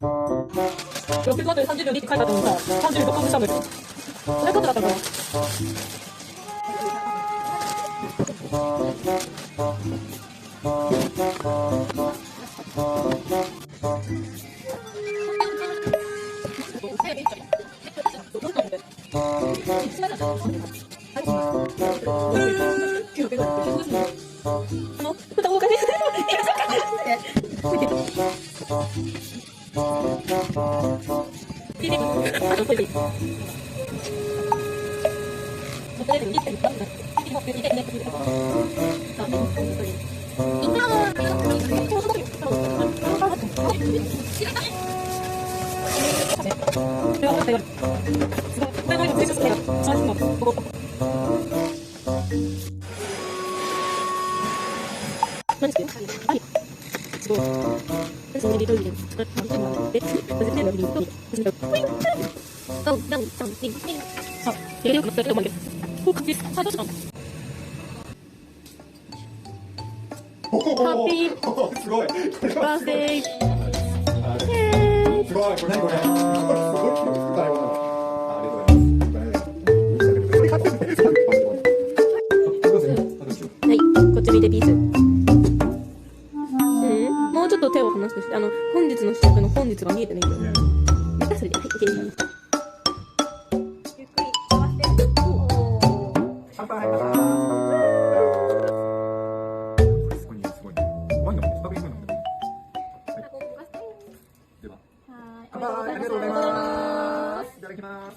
600ワットで30秒でって書いてあったのにさ、36分したんだけど。それカットだったのかな。蓋を動かして何してる？すごい。それでトイレで使ってもらって、それでトイレと、それでトイレ。ダウン、ダウン、ダウン、ピン、ピン。さあ、やりよくなったけど、まあ、こう感じです。さあ、どうしたの？ハッピーすごい。バースデー。すごい。これ何これ。すごい。はい、こっち見てピース。もうちょっと手を離して、本日の試食の本日が見えてないけど。またそれで、はい、OK です。ゆっくり回して。乾杯。すごいね、すごいね。ワイン飲むね、スパークリングワイン飲むね。では。乾杯、ありがとうございます。いただきます。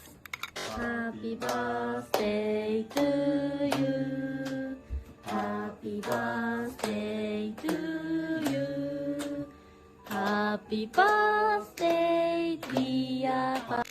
Happy birthday to you. Happy birthday to you. Happy birthday, dear